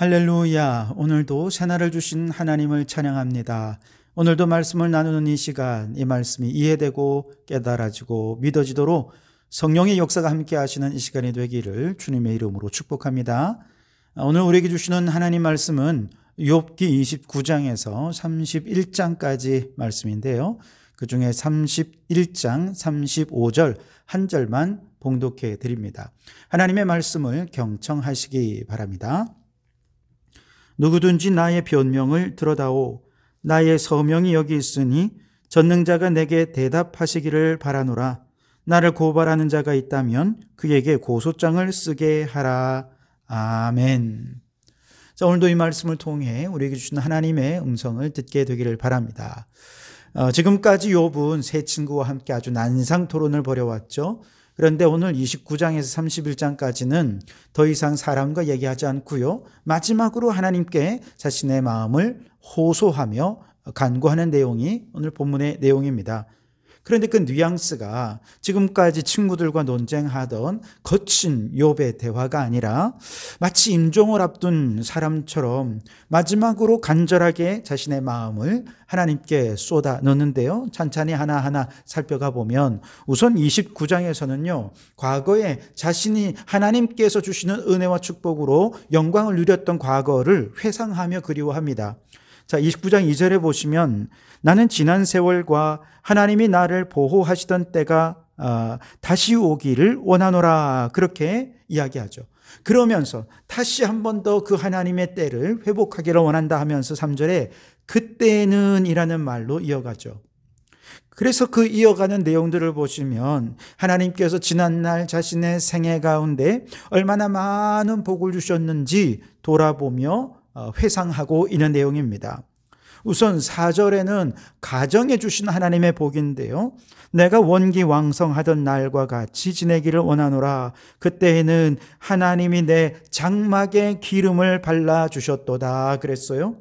할렐루야. 오늘도 새날을 주신 하나님을 찬양합니다. 오늘도 말씀을 나누는 이 시간, 이 말씀이 이해되고 깨달아지고 믿어지도록 성령의 역사가 함께 하시는 이 시간이 되기를 주님의 이름으로 축복합니다. 오늘 우리에게 주시는 하나님 말씀은 욥기 29장에서 31장까지 말씀인데요. 그 중에 31장 35절 한 절만 봉독해 드립니다. 하나님의 말씀을 경청하시기 바랍니다. 누구든지 나의 변명을 들어다오. 나의 서명이 여기 있으니 전능자가 내게 대답하시기를 바라노라. 나를 고발하는 자가 있다면 그에게 고소장을 쓰게 하라. 아멘. 자, 오늘도 이 말씀을 통해 우리에게 주신 하나님의 음성을 듣게 되기를 바랍니다. 지금까지 욥은 세 친구와 함께 아주 난상 토론을 벌여왔죠. 그런데 오늘 29장에서 31장까지는 더 이상 사람과 얘기하지 않고요. 마지막으로 하나님께 자신의 마음을 호소하며 간구하는 내용이 오늘 본문의 내용입니다. 그런데 그 뉘앙스가 지금까지 친구들과 논쟁하던 거친 욥의 대화가 아니라 마치 임종을 앞둔 사람처럼 마지막으로 간절하게 자신의 마음을 하나님께 쏟아 넣는데요. 찬찬히 하나하나 살펴가 보면 우선 29장에서는요. 과거에 자신이 하나님께서 주시는 은혜와 축복으로 영광을 누렸던 과거를 회상하며 그리워합니다. 자, 29장 2절에 보시면 나는 지난 세월과 하나님이 나를 보호하시던 때가 다시 오기를 원하노라, 그렇게 이야기하죠. 그러면서 다시 한 번 더 그 하나님의 때를 회복하기를 원한다 하면서 3절에 그때는 이라는 말로 이어가죠. 그래서 그 이어가는 내용들을 보시면 하나님께서 지난날 자신의 생애 가운데 얼마나 많은 복을 주셨는지 돌아보며 회상하고 있는 내용입니다. 우선 4절에는 가정해 주신 하나님의 복인데요. 내가 원기왕성하던 날과 같이 지내기를 원하노라. 그때에는 하나님이 내 장막에 기름을 발라주셨도다 그랬어요.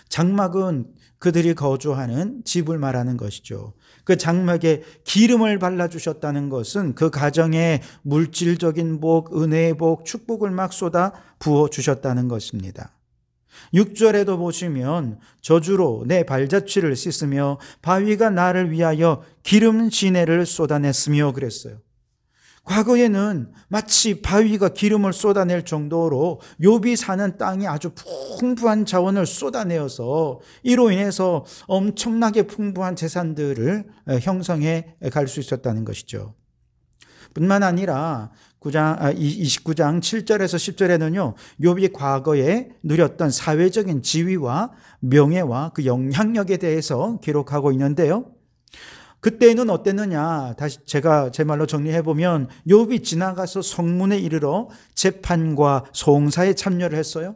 장막은 그들이 거주하는 집을 말하는 것이죠. 그 장막에 기름을 발라주셨다는 것은 그 가정에 물질적인 복, 은혜의 복, 축복을 막 쏟아 부어주셨다는 것입니다. 6절에도 보시면 저주로 내 발자취를 씻으며 바위가 나를 위하여 기름 시내를 쏟아냈으며 그랬어요. 과거에는 마치 바위가 기름을 쏟아낼 정도로 욥이 사는 땅이 아주 풍부한 자원을 쏟아내어서 이로 인해서 엄청나게 풍부한 재산들을 형성해 갈 수 있었다는 것이죠. 뿐만 아니라 29장 7절에서 10절에는요, 욥이 과거에 누렸던 사회적인 지위와 명예와 그 영향력에 대해서 기록하고 있는데요. 그때는 어땠느냐? 다시 제가 제 말로 정리해 보면 욥이 지나가서 성문에 이르러 재판과 송사에 참여를 했어요.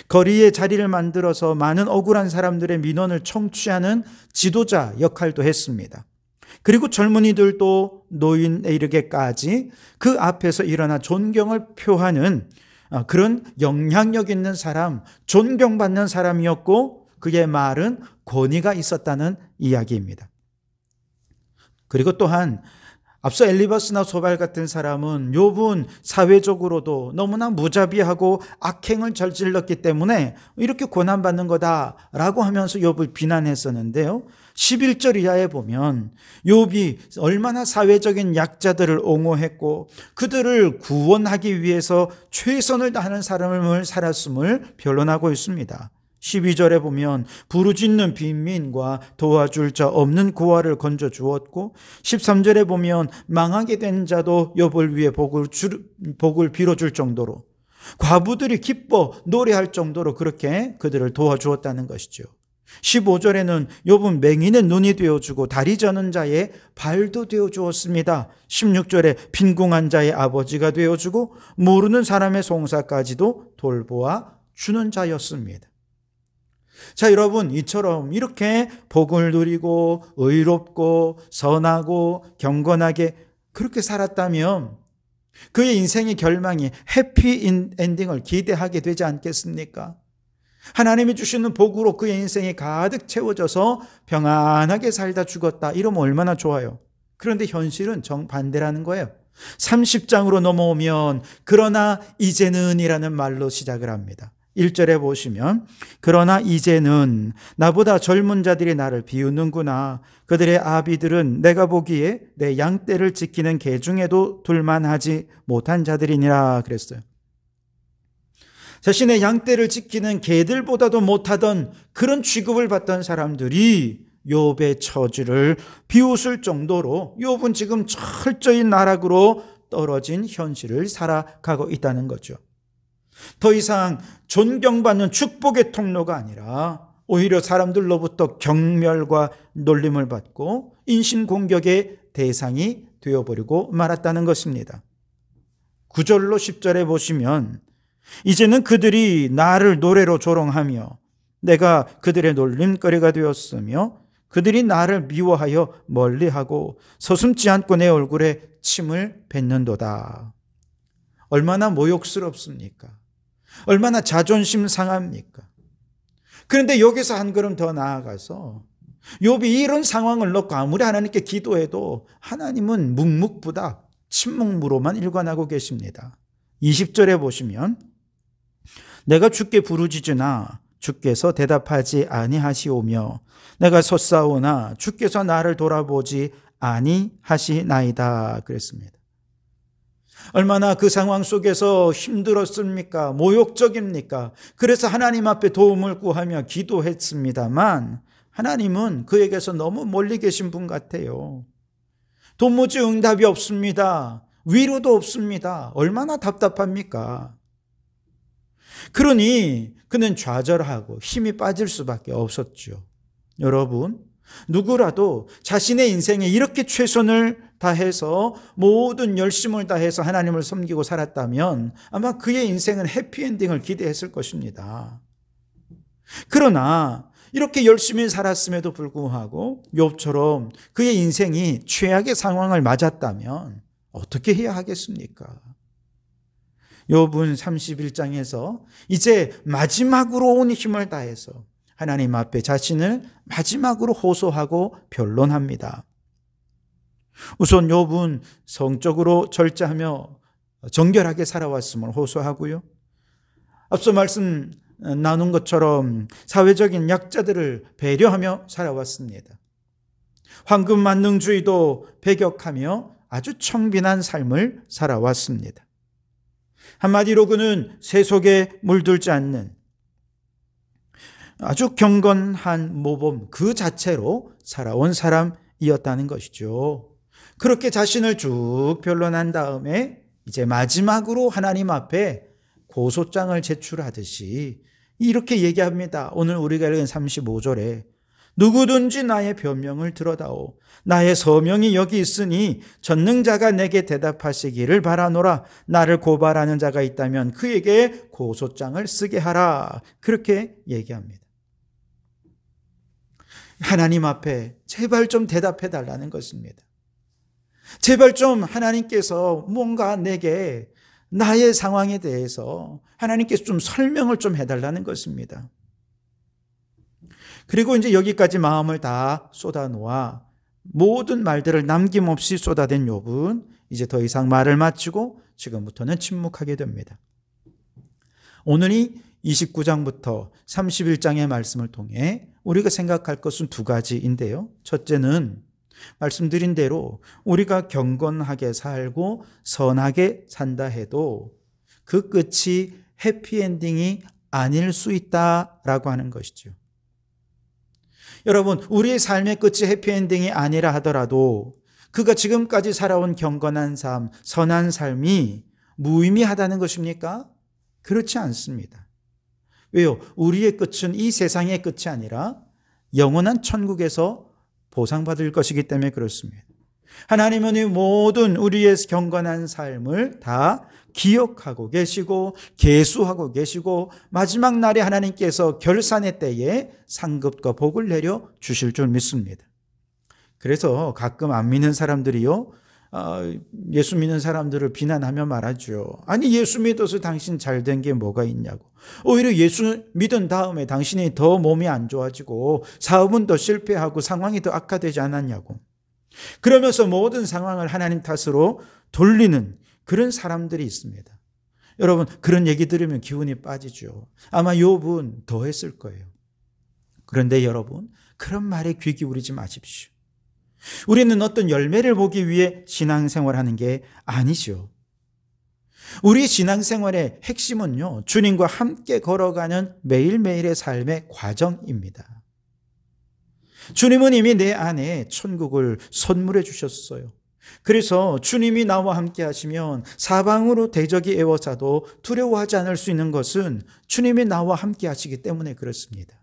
거리에 자리를 만들어서 많은 억울한 사람들의 민원을 청취하는 지도자 역할도 했습니다. 그리고 젊은이들도 노인에 이르게까지 그 앞에서 일어나 존경을 표하는 그런 영향력 있는 사람, 존경받는 사람이었고 그의 말은 권위가 있었다는 이야기입니다. 그리고 또한 앞서 엘리바스나 소발 같은 사람은 욥은 사회적으로도 너무나 무자비하고 악행을 저질렀기 때문에 이렇게 고난받는 거다라고 하면서 욥을 비난했었는데요. 11절 이하에 보면 욥이 얼마나 사회적인 약자들을 옹호했고 그들을 구원하기 위해서 최선을 다하는 삶을 살았음을 변론하고 있습니다. 12절에 보면 부르짖는 빈민과 도와줄 자 없는 고아를 건져 주었고 13절에 보면 망하게 된 자도 욥을 위해 복을 빌어줄 정도로 과부들이 기뻐 노래할 정도로 그렇게 그들을 도와주었다는 것이죠. 15절에는 욥은 맹인의 눈이 되어주고 다리 저는 자의 발도 되어주었습니다. 16절에 빈궁한 자의 아버지가 되어주고 모르는 사람의 송사까지도 돌보아 주는 자였습니다. 자, 여러분, 이처럼 이렇게 복을 누리고 의롭고 선하고 경건하게 그렇게 살았다면 그의 인생의 결망이 해피 엔딩을 기대하게 되지 않겠습니까? 하나님이 주시는 복으로 그의 인생이 가득 채워져서 평안하게 살다 죽었다. 이러면 얼마나 좋아요. 그런데 현실은 정반대라는 거예요. 30장으로 넘어오면 그러나 이제는 이라는 말로 시작을 합니다. 1절에 보시면 그러나 이제는 나보다 젊은 자들이 나를 비웃는구나. 그들의 아비들은 내가 보기에 내 양떼를 지키는 개 중에도 둘만하지 못한 자들이니라 그랬어요. 자신의 양떼를 지키는 개들보다도 못하던 그런 취급을 받던 사람들이 욥의 처지를 비웃을 정도로 욥은 지금 철저히 나락으로 떨어진 현실을 살아가고 있다는 거죠. 더 이상 존경받는 축복의 통로가 아니라 오히려 사람들로부터 경멸과 놀림을 받고 인신공격의 대상이 되어버리고 말았다는 것입니다. 9절로 10절에 보시면 이제는 그들이 나를 노래로 조롱하며 내가 그들의 놀림거리가 되었으며 그들이 나를 미워하여 멀리하고 서슴지 않고 내 얼굴에 침을 뱉는도다. 얼마나 모욕스럽습니까? 얼마나 자존심 상합니까? 그런데 여기서 한 걸음 더 나아가서 욥이 이런 상황을 놓고 아무리 하나님께 기도해도 하나님은 묵묵부답, 침묵무로만 일관하고 계십니다. 20절에 보시면 내가 주께 부르짖으나 주께서 대답하지 아니하시오며 내가 섰사오나 주께서 나를 돌아보지 아니하시나이다 그랬습니다. 얼마나 그 상황 속에서 힘들었습니까? 모욕적입니까? 그래서 하나님 앞에 도움을 구하며 기도했습니다만 하나님은 그에게서 너무 멀리 계신 분 같아요. 도무지 응답이 없습니다. 위로도 없습니다. 얼마나 답답합니까? 그러니 그는 좌절하고 힘이 빠질 수밖에 없었죠. 여러분, 누구라도 자신의 인생에 이렇게 최선을 다해서 모든 열심을 다해서 하나님을 섬기고 살았다면 아마 그의 인생은 해피엔딩을 기대했을 것입니다. 그러나 이렇게 열심히 살았음에도 불구하고 욥처럼 그의 인생이 최악의 상황을 맞았다면 어떻게 해야 하겠습니까? 욥은 31장에서 이제 마지막으로 온 힘을 다해서 하나님 앞에 자신을 마지막으로 호소하고 변론합니다. 우선 욥은 성적으로 절제하며 정결하게 살아왔음을 호소하고요. 앞서 말씀 나눈 것처럼 사회적인 약자들을 배려하며 살아왔습니다. 황금만능주의도 배격하며 아주 청빈한 삶을 살아왔습니다. 한마디로 그는 세속에 물들지 않는 아주 경건한 모범 그 자체로 살아온 사람이었다는 것이죠. 그렇게 자신을 쭉 변론한 다음에 이제 마지막으로 하나님 앞에 고소장을 제출하듯이 이렇게 얘기합니다. 오늘 우리가 읽은 35절에 누구든지 나의 변명을 들어다오. 나의 서명이 여기 있으니 전능자가 내게 대답하시기를 바라노라. 나를 고발하는 자가 있다면 그에게 고소장을 쓰게 하라. 그렇게 얘기합니다. 하나님 앞에 제발 좀 대답해 달라는 것입니다. 제발 좀 하나님께서 뭔가 내게 나의 상황에 대해서 하나님께서 좀 설명을 좀 해달라는 것입니다. 그리고 이제 여기까지 마음을 다 쏟아놓아 모든 말들을 남김없이 쏟아댄 욥은 이제 더 이상 말을 마치고 지금부터는 침묵하게 됩니다. 오늘이 29장부터 31장의 말씀을 통해 우리가 생각할 것은 두 가지인데요. 첫째는 말씀드린 대로 우리가 경건하게 살고 선하게 산다 해도 그 끝이 해피엔딩이 아닐 수 있다라고 하는 것이죠. 여러분, 우리의 삶의 끝이 해피엔딩이 아니라 하더라도 그가 지금까지 살아온 경건한 삶, 선한 삶이 무의미하다는 것입니까? 그렇지 않습니다. 왜요? 우리의 끝은 이 세상의 끝이 아니라 영원한 천국에서 보상받을 것이기 때문에 그렇습니다. 하나님은 이 모든 우리의 경건한 삶을 다 기억하고 계시고 계수하고 계시고 마지막 날에 하나님께서 결산의 때에 상급과 복을 내려 주실 줄 믿습니다. 그래서 가끔 안 믿는 사람들이요, 예수 믿는 사람들을 비난하며 말하죠. 아니, 예수 믿어서 당신 잘된 게 뭐가 있냐고. 오히려 예수 믿은 다음에 당신이 더 몸이 안 좋아지고 사업은 더 실패하고 상황이 더 악화되지 않았냐고. 그러면서 모든 상황을 하나님 탓으로 돌리는 그런 사람들이 있습니다. 여러분, 그런 얘기 들으면 기운이 빠지죠. 아마 욥은 더 했을 거예요. 그런데 여러분, 그런 말에 귀 기울이지 마십시오. 우리는 어떤 열매를 보기 위해 신앙생활하는 게 아니죠. 우리 신앙생활의 핵심은요, 주님과 함께 걸어가는 매일매일의 삶의 과정입니다. 주님은 이미 내 안에 천국을 선물해 주셨어요. 그래서 주님이 나와 함께 하시면 사방으로 대적이 에워싸도 두려워하지 않을 수 있는 것은 주님이 나와 함께 하시기 때문에 그렇습니다.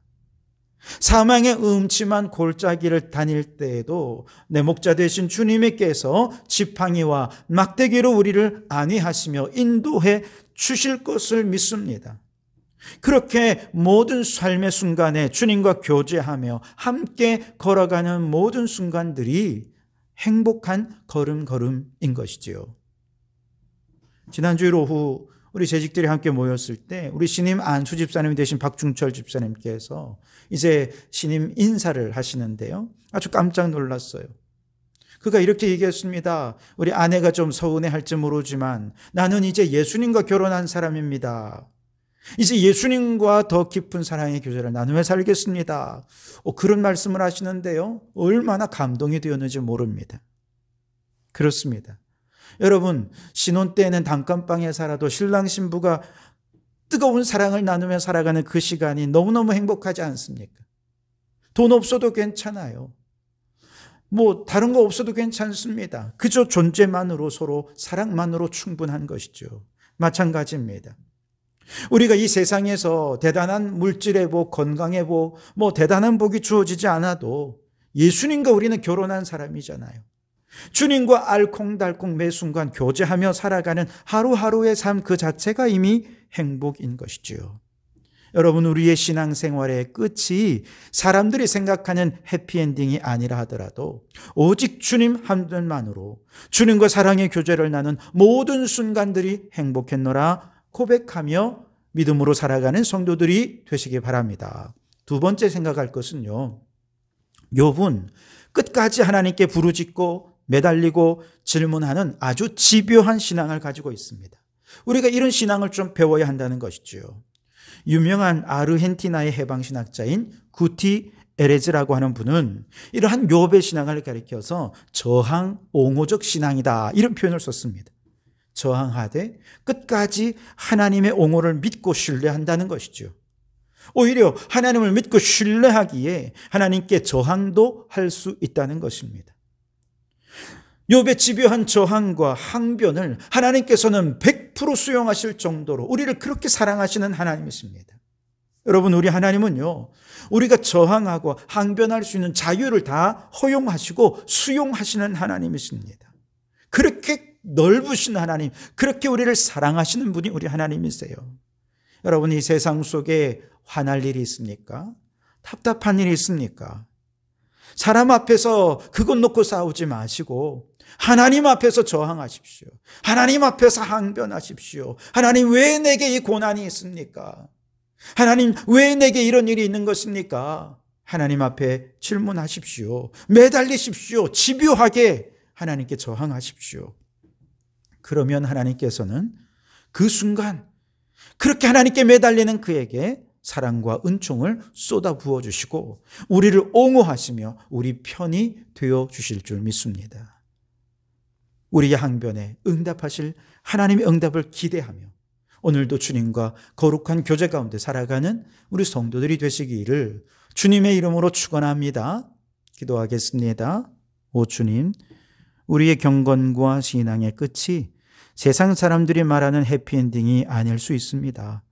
사망의 음침한 골짜기를 다닐 때에도 내 목자 되신 주님께서 지팡이와 막대기로 우리를 안위하시며 인도해 주실 것을 믿습니다. 그렇게 모든 삶의 순간에 주님과 교제하며 함께 걸어가는 모든 순간들이 행복한 걸음걸음인 것이지요. 지난주일 오후 우리 재직들이 함께 모였을 때 우리 신임 안수 집사님 되신 박중철 집사님께서 이제 신임 인사를 하시는데요, 아주 깜짝 놀랐어요. 그가 이렇게 얘기했습니다. 우리 아내가 좀 서운해할지 모르지만 나는 이제 예수님과 결혼한 사람입니다. 이제 예수님과 더 깊은 사랑의 교제를 나누며 살겠습니다. 그런 말씀을 하시는데요, 얼마나 감동이 되었는지 모릅니다. 그렇습니다. 여러분, 신혼 때에는 단칸방에 살아도 신랑 신부가 뜨거운 사랑을 나누며 살아가는 그 시간이 너무너무 행복하지 않습니까? 돈 없어도 괜찮아요. 다른 거 없어도 괜찮습니다. 그저 존재만으로, 서로 사랑만으로 충분한 것이죠. 마찬가지입니다. 우리가 이 세상에서 대단한 물질의 복, 건강의 복, 대단한 복이 주어지지 않아도 예수님과 우리는 결혼한 사람이잖아요. 주님과 알콩달콩 매 순간 교제하며 살아가는 하루하루의 삶 그 자체가 이미 행복인 것이지요. 여러분, 우리의 신앙생활의 끝이 사람들이 생각하는 해피엔딩이 아니라 하더라도 오직 주님 한 분만으로 주님과 사랑의 교제를 나눈 모든 순간들이 행복했노라 고백하며 믿음으로 살아가는 성도들이 되시기 바랍니다. 두 번째 생각할 것은요, 욥은 끝까지 하나님께 부르짖고 매달리고 질문하는 아주 집요한 신앙을 가지고 있습니다. 우리가 이런 신앙을 좀 배워야 한다는 것이죠. 유명한 아르헨티나의 해방신학자인 구티 에레즈라고 하는 분은 이러한 욥의 신앙을 가리켜서 저항 옹호적 신앙이다, 이런 표현을 썼습니다. 저항하되 끝까지 하나님의 옹호를 믿고 신뢰한다는 것이죠. 오히려 하나님을 믿고 신뢰하기에 하나님께 저항도 할 수 있다는 것입니다. 욥의 집요한 저항과 항변을 하나님께서는 100% 수용하실 정도로 우리를 그렇게 사랑하시는 하나님이십니다. 여러분, 우리 하나님은요, 우리가 저항하고 항변할 수 있는 자유를 다 허용하시고 수용하시는 하나님이십니다. 그렇게 넓으신 하나님, 그렇게 우리를 사랑하시는 분이 우리 하나님이세요. 여러분, 이 세상 속에 화날 일이 있습니까? 답답한 일이 있습니까? 사람 앞에서 그것 놓고 싸우지 마시고 하나님 앞에서 저항하십시오. 하나님 앞에서 항변하십시오. 하나님, 왜 내게 이 고난이 있습니까? 하나님, 왜 내게 이런 일이 있는 것입니까? 하나님 앞에 질문하십시오. 매달리십시오. 집요하게 하나님께 저항하십시오. 그러면 하나님께서는 그 순간 그렇게 하나님께 매달리는 그에게 사랑과 은총을 쏟아 부어주시고 우리를 옹호하시며 우리 편이 되어주실 줄 믿습니다. 우리의 항변에 응답하실 하나님의 응답을 기대하며 오늘도 주님과 거룩한 교제 가운데 살아가는 우리 성도들이 되시기를 주님의 이름으로 축원합니다. 기도하겠습니다. 오 주님, 우리의 경건과 신앙의 끝이 세상 사람들이 말하는 해피엔딩이 아닐 수 있습니다.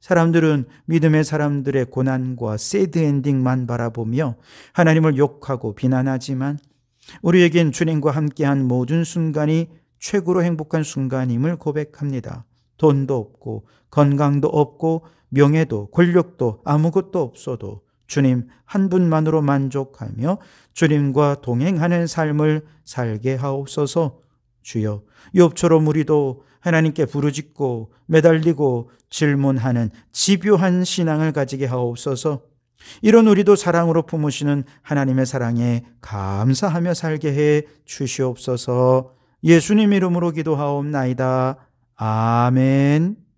사람들은 믿음의 사람들의 고난과 새드엔딩만 바라보며 하나님을 욕하고 비난하지만 우리에겐 주님과 함께한 모든 순간이 최고로 행복한 순간임을 고백합니다. 돈도 없고 건강도 없고 명예도 권력도 아무것도 없어도 주님 한 분만으로 만족하며 주님과 동행하는 삶을 살게 하옵소서. 주여, 욥처럼 우리도 하나님께 부르짖고 매달리고 질문하는 집요한 신앙을 가지게 하옵소서. 이런 우리도 사랑으로 품으시는 하나님의 사랑에 감사하며 살게 해 주시옵소서. 예수님 이름으로 기도하옵나이다. 아멘.